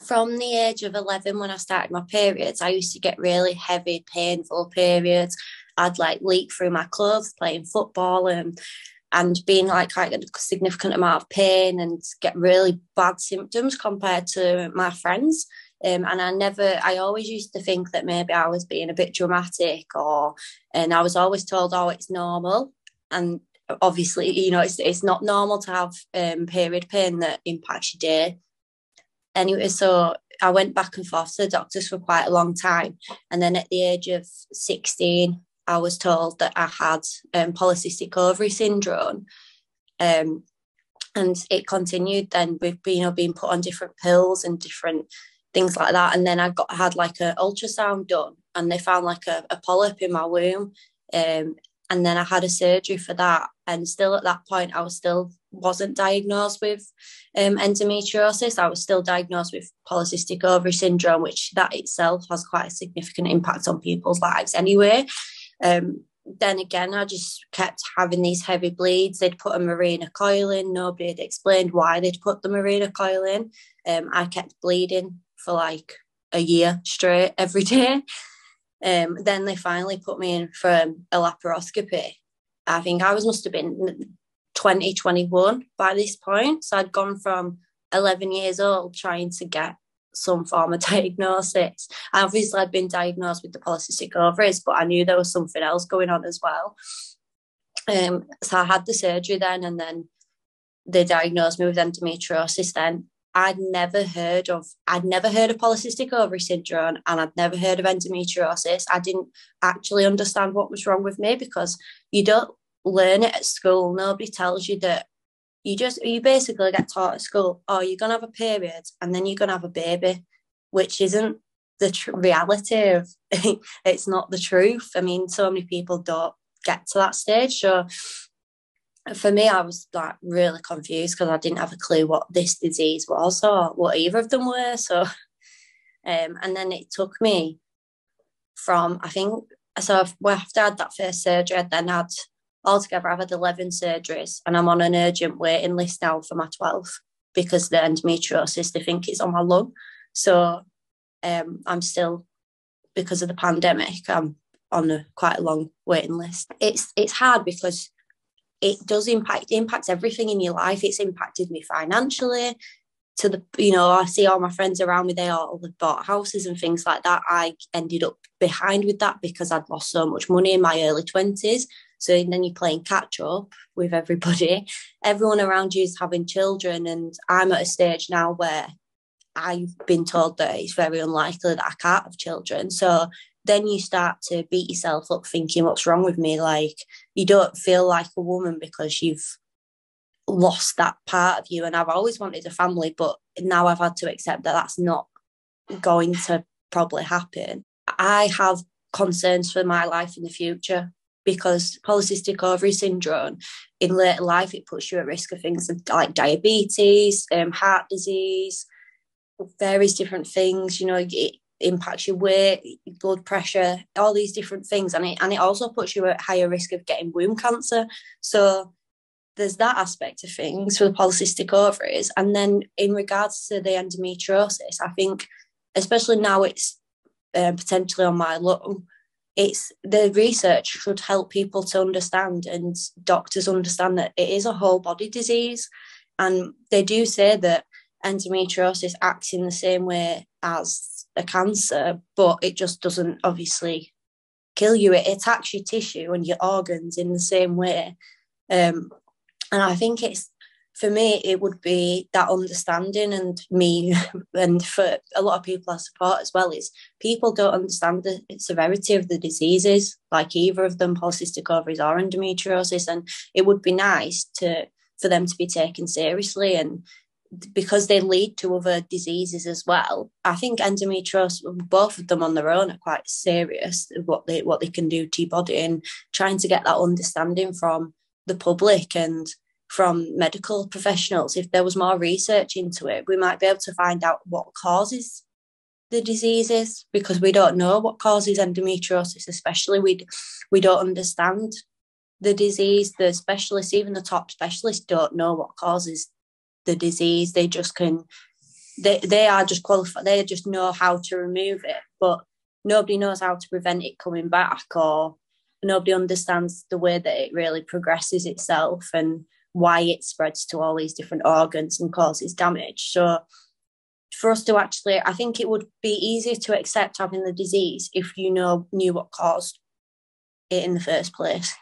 from the age of 11, when I started my periods, I used to get really heavy, painful periods. I'd like leak through my clothes playing football and being like quite a significant amount of pain and get really bad symptoms compared to my friends. And I always used to think that maybe I was being a bit dramatic, and I was always told, oh, it's normal. And obviously, it's not normal to have period pain that impacts your day. Anyway, so I went back and forth to the doctors for quite a long time. And then at the age of 16, I was told that I had polycystic ovary syndrome. And it continued then with being put on different pills and different things like that. And then I had like an ultrasound done, and they found like a polyp in my womb. And then I had a surgery for that. And still at that point, I wasn't diagnosed with endometriosis. I was still diagnosed with polycystic ovary syndrome, which that itself has quite a significant impact on people's lives anyway. Then again, I just kept having these heavy bleeds. They'd put a Mirena coil in. Nobody had explained why they'd put the Mirena coil in. I kept bleeding for like a year straight every day. Then they finally put me in for a laparoscopy. I think must have been 2021 by this point. So I'd gone from 11 years old trying to get some form of diagnosis. Obviously, I'd been diagnosed with the polycystic ovaries, but I knew there was something else going on as well. So I had the surgery then, and then they diagnosed me with endometriosis then. I'd never heard of polycystic ovary syndrome, and I'd never heard of endometriosis. I didn't actually understand what was wrong with me because you don't learn it at school. Nobody tells you that. You basically get taught at school, oh, you're going to have a period and then you're going to have a baby, which isn't the reality of it's not the truth. I mean, so many people don't get to that stage. So for me, I was like really confused because I didn't have a clue what this disease was or what either of them were. So, and then it took me from, after I had that first surgery, I then had altogether, I've had 11 surgeries, and I'm on an urgent waiting list now for my 12th because the endometriosis, they think it's on my lung. So I'm still, because of the pandemic, I'm on quite a long waiting list. It's hard because it impacts everything in your life. It's impacted me financially. I see all my friends around me, they all have bought houses and things like that. I ended up behind with that because I'd lost so much money in my early 20s. So then you're playing catch up with everybody. Everyone around you is having children, and I'm at a stage now where I've been told that it's very unlikely that I can't have children. So then you start to beat yourself up thinking, what's wrong with me? Like, you don't feel like a woman because you've lost that part of you. And I've always wanted a family, but now I've had to accept that that's not going to probably happen. I have concerns for my life in the future because polycystic ovary syndrome in later life, it puts you at risk of things like diabetes, heart disease, various different things. It impacts your weight, blood pressure, all these different things. And it also puts you at higher risk of getting womb cancer. So there's that aspect of things for the polycystic ovaries. And then in regards to the endometriosis, I think, especially now it's potentially on my lung, the research should help people to understand, and doctors understand that it is a whole body disease. And they do say that endometriosis acts in the same way as a cancer, but it just doesn't obviously kill you. It attacks your tissue and your organs in the same way. And I think for me, it would be that understanding, and me, and for a lot of people I support as well, is people don't understand the severity of the diseases, like either of them, polycystic ovaries or endometriosis, and it would be nice for them to be taken seriously, and because they lead to other diseases as well. I think endometriosis, both of them on their own, are quite serious, what they can do to your body, and trying to get that understanding from the public and from medical professionals. If there was more research into it, we might be able to find out what causes the diseases, because we don't know what causes endometriosis, especially we don't understand the disease. The specialists, even the top specialists, don't know what causes the disease. They just can they are just qualified. They just know how to remove it, but nobody knows how to prevent it coming back, or nobody understands the way that it really progresses itself and why it spreads to all these different organs and causes damage. So for us to actually, I think it would be easier to accept having the disease if you knew what caused it in the first place.